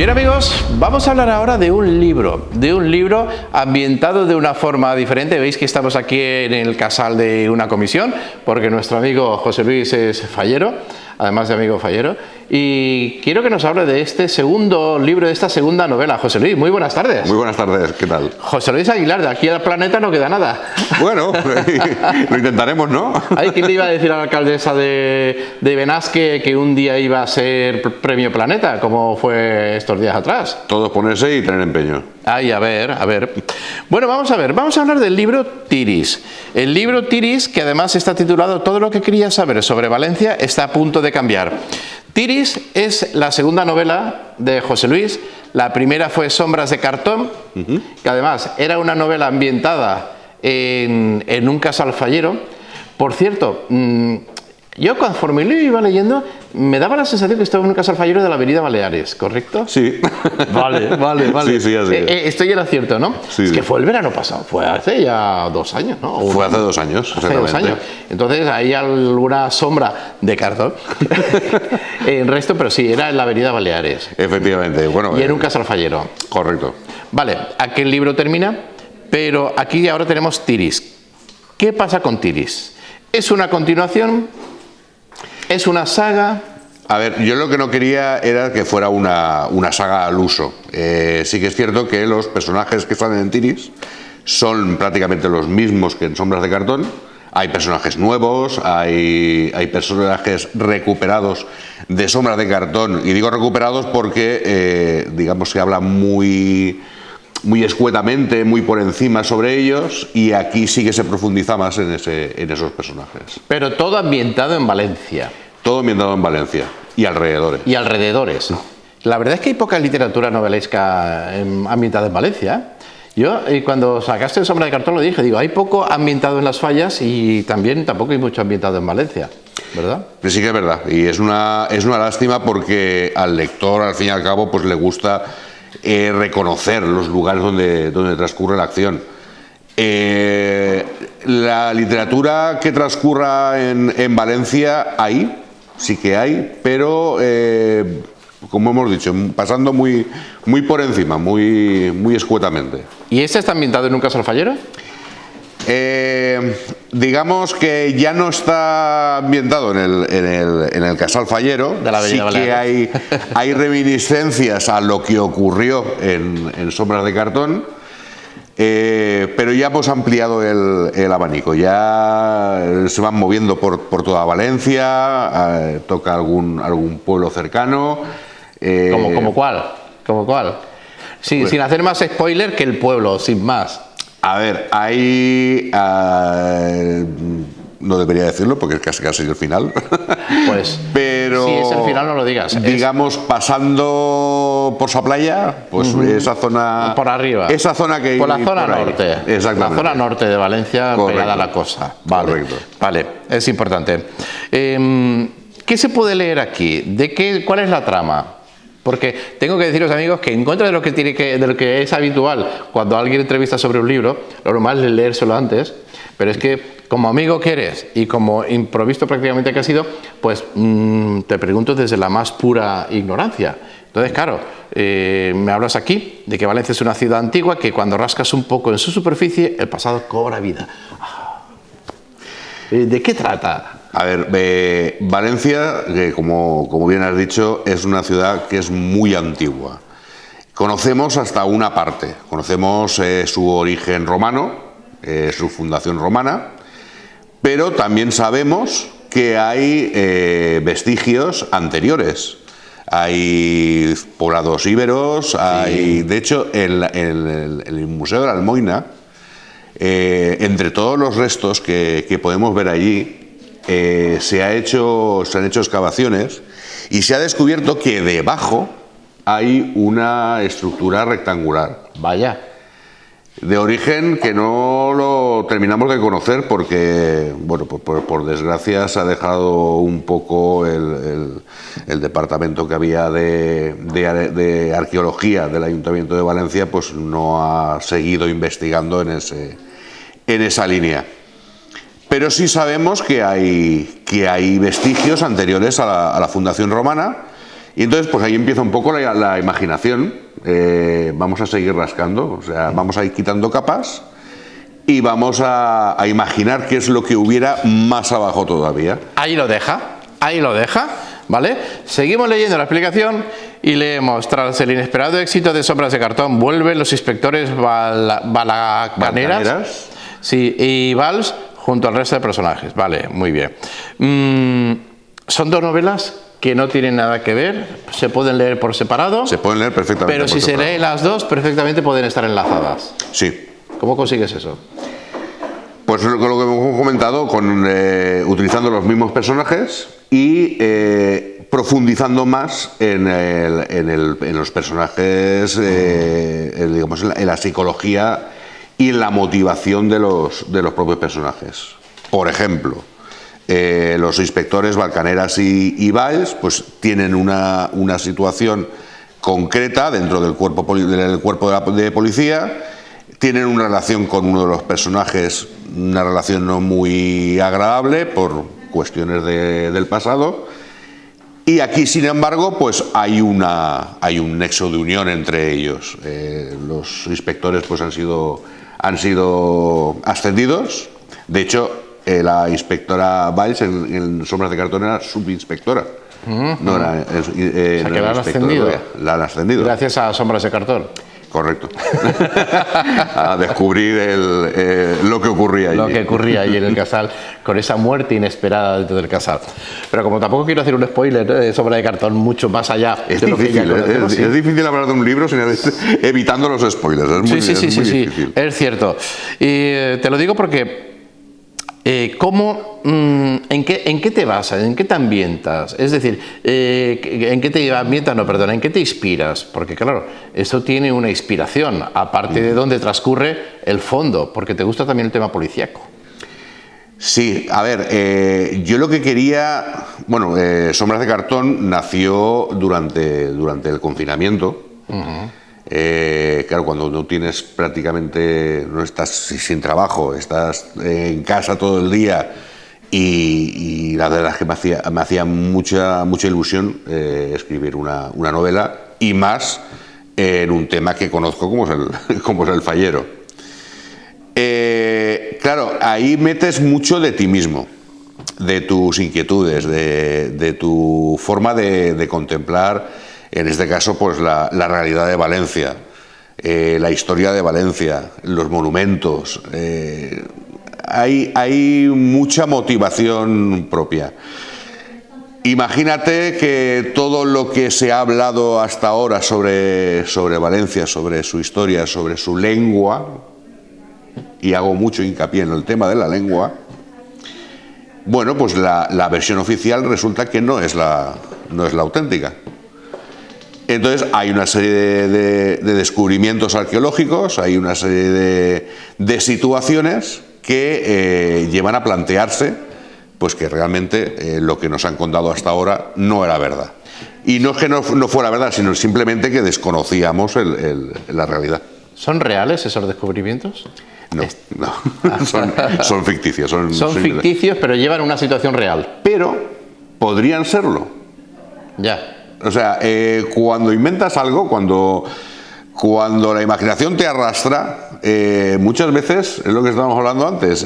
Bien amigos, vamos a hablar ahora de un libro ambientado de una forma diferente. Veis que estamos aquí en el casal de una comisión, porque nuestro amigo José Luis es fallero, además de amigo fallero, y quiero que nos hable de este segundo libro, de esta segunda novela. José Luis, muy buenas tardes. Muy buenas tardes, ¿qué tal? José Luis Aguilar, de aquí al planeta no queda nada. Bueno, lo intentaremos, ¿no? Ay, ¿quién le iba a decir a la alcaldesa de Benasque que un día iba a ser premio Planeta, como fue estos días atrás? Todos ponerse y tener empeño. Ay, a ver. Bueno, vamos a hablar del libro Tiris. El libro Tiris, que además está titulado Todo lo que quería saber sobre Valencia, está a punto de cambiar. Tiris es la segunda novela de José Luis. La primera fue Sombras de cartón, que además era una novela ambientada en un casal fallero. Por cierto, yo conforme lo iba leyendo, me daba la sensación que estaba en un casal fallero de la Avenida Baleares, ¿correcto? Sí. Vale. Sí, así es. Estoy en acierto, ¿no? Sí, es que sí. fue el verano pasado, fue hace ya 2 años, ¿no? Fue hace 2 años, Hace 2 años. Entonces hay alguna sombra de cartón. El resto, pero sí, era en la Avenida Baleares. Efectivamente, bueno. Y en un casal fallero. Correcto. Vale, aquí el libro termina, pero aquí ahora tenemos Tiris. ¿Qué pasa con Tiris? ¿Es una continuación? ¿Es una saga? A ver, yo lo que no quería era que fuera una saga al uso. Sí que es cierto que los personajes que salen en Tiris son prácticamente los mismos que en Sombras de cartón. Hay personajes nuevos, hay personajes recuperados de Sombras de cartón. Y digo recuperados porque, digamos, se habla muy escuetamente, muy por encima sobre ellos, y aquí sí que se profundiza más en esos personajes. Pero todo ambientado en Valencia. Todo ambientado en Valencia y alrededores. Y alrededores. La verdad es que hay poca literatura novelesca ambientada en Valencia. Yo, cuando sacaste Sombra de cartón, lo dije, digo, hay poco ambientado en las fallas y también tampoco hay mucho ambientado en Valencia, ¿verdad? Pero sí que es verdad, y es una lástima porque al lector, al fin y al cabo, pues le gusta reconocer los lugares donde transcurre la acción. La literatura que transcurra en Valencia sí que hay, pero como hemos dicho, pasando muy por encima, muy escuetamente. ¿Y este está ambientado en un casal fallero? Digamos que ya no está ambientado en el casal fallero. De la Avenida sí que hay reminiscencias a lo que ocurrió en Sombras de cartón, pero ya hemos ampliado el abanico. Ya se van moviendo por toda Valencia, toca algún pueblo cercano. ¿Como cuál? Sí, pues, sin hacer más spoiler que el pueblo, sin más. A ver, ahí no debería decirlo porque es casi el final. Pues, pero si es el final no lo digas. Digamos, pasando por esa playa, pues esa zona... Por arriba. Esa zona que... Por la zona norte. Exactamente. La zona norte de Valencia, correcto, pegada a la costa. Vale. Correcto. Vale, es importante. ¿Qué se puede leer aquí? ¿Cuál es la trama? Porque tengo que deciros, amigos, que en contra de lo que es habitual cuando alguien entrevista sobre un libro, lo normal es leérselo antes, pero es que como amigo que eres y como improvisto prácticamente que has sido, pues te pregunto desde la más pura ignorancia. Entonces, claro, me hablas aquí de que Valencia es una ciudad antigua que cuando rascas un poco en su superficie, el pasado cobra vida. ¿De qué trata? A ver, Valencia, que como bien has dicho, es una ciudad que es muy antigua. Conocemos hasta una parte, conocemos su origen romano, su fundación romana, pero también sabemos que hay vestigios anteriores. Hay poblados íberos, sí. De hecho, el Museo de la Almoina, entre todos los restos que podemos ver allí, se han hecho excavaciones y se ha descubierto que debajo hay una estructura rectangular. Vaya. De origen que no lo terminamos de conocer porque, bueno, por desgracia se ha dejado un poco el departamento que había de arqueología del Ayuntamiento de Valencia, pues no ha seguido investigando en esa línea. Pero sí sabemos que hay vestigios anteriores a la fundación romana Y entonces, pues ahí empieza un poco la imaginación. Vamos a seguir rascando, o sea, vamos a ir quitando capas y vamos a imaginar qué es lo que hubiera más abajo todavía. Ahí lo deja, ¿vale? Seguimos leyendo la explicación y leemos: tras el inesperado éxito de Sombras de Cartón, vuelven los inspectores Balacaneras, sí, y Valls junto al resto de personajes. Vale, muy bien. Son dos novelas que no tienen nada que ver, se pueden leer por separado. Se pueden leer perfectamente. Pero si se leen las dos, perfectamente pueden estar enlazadas. Sí. ¿Cómo consigues eso? Pues lo que hemos comentado, utilizando los mismos personajes y profundizando más en los personajes, digamos, en la psicología y en la motivación de los propios personajes. Por ejemplo, los inspectores Balacaneras y Valls pues tienen una situación concreta dentro del cuerpo de policía, tienen una relación con uno de los personajes, una relación no muy agradable por cuestiones del pasado, y aquí sin embargo pues hay un nexo de unión entre ellos. Los inspectores pues han sido ascendidos. De hecho, la inspectora Valls en Sombras de Cartón era subinspectora. No era, o sea, que la han ascendido. La han ascendido. Gracias a Sombras de Cartón. Correcto. A descubrir lo que ocurría allí. Lo que ocurría allí en el casal, con esa muerte inesperada dentro del casal. Pero como tampoco quiero hacer un spoiler de Sombra de Cartón mucho más allá es de lo que ya conocemos, es difícil hablar de un libro evitando los spoilers. Es muy difícil. Es cierto. Y te lo digo porque ¿en qué te basas? ¿En qué te ambientas? Es decir, ¿en qué te ambientas? No, perdón, ¿en qué te inspiras? Porque claro, esto tiene una inspiración, aparte de dónde transcurre el fondo, porque te gusta también el tema policíaco. Sí, a ver, yo lo que quería... Bueno, Sombras de Cartón nació durante el confinamiento. Claro, cuando no tienes prácticamente, no estás sin trabajo, estás en casa todo el día y la verdad es que me hacía mucha ilusión escribir una novela, y más en un tema que conozco como es el fallero. Claro, ahí metes mucho de ti mismo, de tus inquietudes, de tu forma de contemplar, en este caso, pues la realidad de Valencia, la historia de Valencia, los monumentos. Hay mucha motivación propia. Imagínate que todo lo que se ha hablado hasta ahora sobre Valencia, sobre su historia, sobre su lengua, y hago mucho hincapié en el tema de la lengua, bueno, pues la versión oficial resulta que no es la auténtica. Entonces hay una serie de descubrimientos arqueológicos, hay una serie de situaciones que llevan a plantearse pues que realmente lo que nos han contado hasta ahora no era verdad. Y no es que no fuera verdad, sino simplemente que desconocíamos la realidad. ¿Son reales esos descubrimientos? No, son ficticios. Son ficticios, pero llevan una situación real. Pero podrían serlo. Ya. O sea, cuando inventas algo, cuando la imaginación te arrastra, muchas veces, es lo que estábamos hablando antes,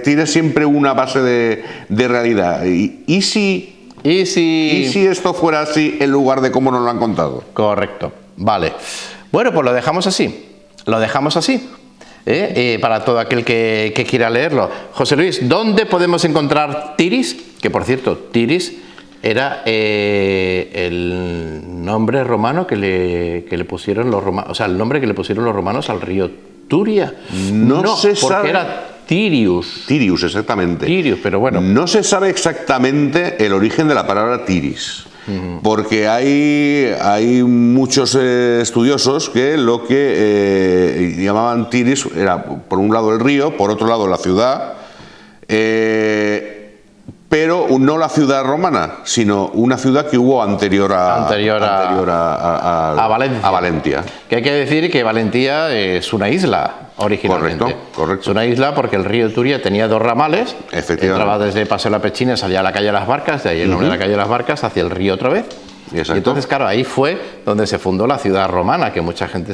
tienes siempre una base de realidad. ¿Y si esto fuera así en lugar de cómo nos lo han contado? Correcto. Vale. Bueno, pues lo dejamos así. Para todo aquel que quiera leerlo. José Luis, ¿dónde podemos encontrar Tiris? Que por cierto, Tiris era el nombre romano que le pusieron los romanos, o sea, el nombre que le pusieron los romanos al río Turia. No se sabe. Porque era Tirius. Tirius, exactamente. Tirius, pero bueno. No se sabe exactamente el origen de la palabra Tiris, porque hay muchos estudiosos que lo que llamaban Tiris era, por un lado, el río, por otro lado, la ciudad. Pero no la ciudad romana, sino una ciudad que hubo anterior a Valencia. Que hay que decir que Valencia es una isla originalmente. Correcto. Es una isla porque el río Turia tenía dos ramales. Efectivamente. Entraba desde Paseo de la Pechina, salía a la calle de las Barcas, de ahí el nombre de la calle de las Barcas, hacia el río otra vez. Exacto. Y entonces, claro, ahí fue donde se fundó la ciudad romana, que mucha gente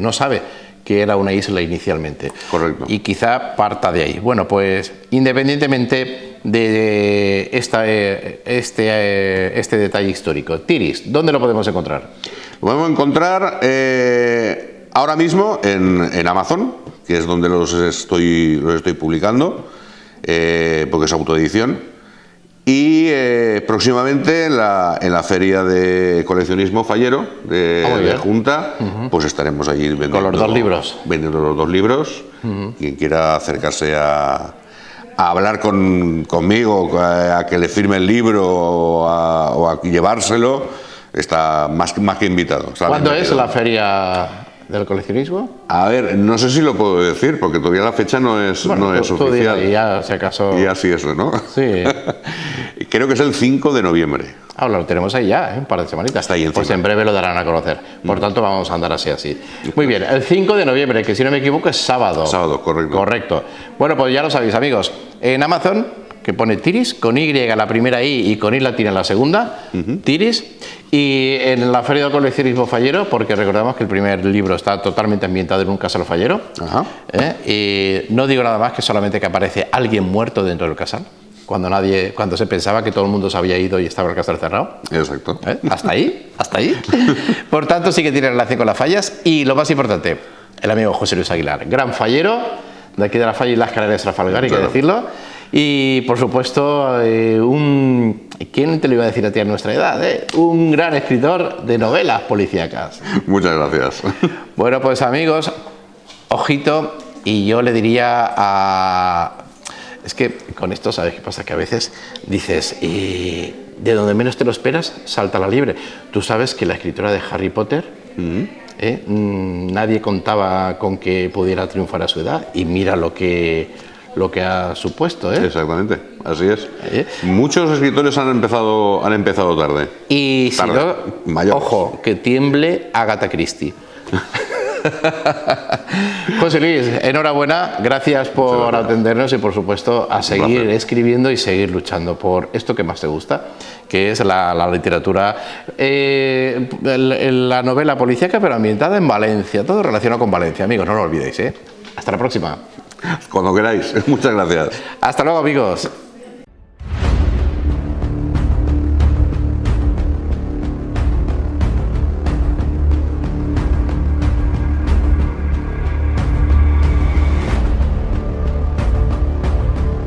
no sabe que era una isla inicialmente. Correcto. Y quizá parta de ahí. Bueno, pues independientemente de este detalle histórico, Tiris, ¿dónde lo podemos encontrar? Lo podemos encontrar ahora mismo en Amazon, que es donde los estoy publicando, porque es autoedición. Y próximamente en la feria de coleccionismo fallero de Junta, pues estaremos allí vendiendo, con los dos libros. Vendiendo los dos libros. Quien quiera acercarse a hablar conmigo, a que le firme el libro o a llevárselo, está más que invitado. ¿Cuándo es la feria del coleccionismo? A ver, no sé si lo puedo decir, porque todavía la fecha no es oficial. Y ya, si acaso... Y así es, ¿no? Sí. Creo que es el 5 de noviembre. Ahora lo tenemos ahí ya, un par de semanitas. Está ahí encima. Pues en breve lo darán a conocer. Por tanto, vamos a andar así. Muy bien, el 5 de noviembre, que si no me equivoco es sábado. Sábado, correcto. Correcto. Bueno, pues ya lo sabéis, amigos. En Amazon, que pone Tiris, con Y la primera I y con I latina la segunda, Tiris. Y en la Feria del Coleccionismo Fallero, porque recordamos que el primer libro está totalmente ambientado en un casal fallero. Ajá. Y no digo nada más que solamente que aparece alguien muerto dentro del casal. Cuando se pensaba que todo el mundo se había ido y estaba el casal cerrado. Exacto. Hasta ahí. Por tanto, sí que tiene relación con las fallas. Y lo más importante, el amigo José Luis Aguilar, gran fallero, de aquí de la falla y las Canarias de Trafalgar, hay que decirlo. Y, por supuesto, ¿quién te lo iba a decir a ti a nuestra edad? Un gran escritor de novelas policíacas. Muchas gracias. Bueno, pues amigos, ojito, y yo le diría a... Es que con esto, ¿sabes qué pasa? Que a veces dices, de donde menos te lo esperas, salta la liebre. Tú sabes que la escritora de Harry Potter, nadie contaba con que pudiera triunfar a su edad, y mira lo que ha supuesto, Exactamente, así es. Muchos escritores han empezado tarde. Y si tarde. no, Mayores. ojo, que tiemble Agatha Christie. José Luis, enhorabuena, gracias por atendernos y por supuesto a seguir escribiendo y seguir luchando por esto que más te gusta, que es la literatura, la novela policíaca pero ambientada en Valencia, todo relacionado con Valencia, amigos, no lo olvidéis. Hasta la próxima. Cuando queráis, muchas gracias. Hasta luego, amigos.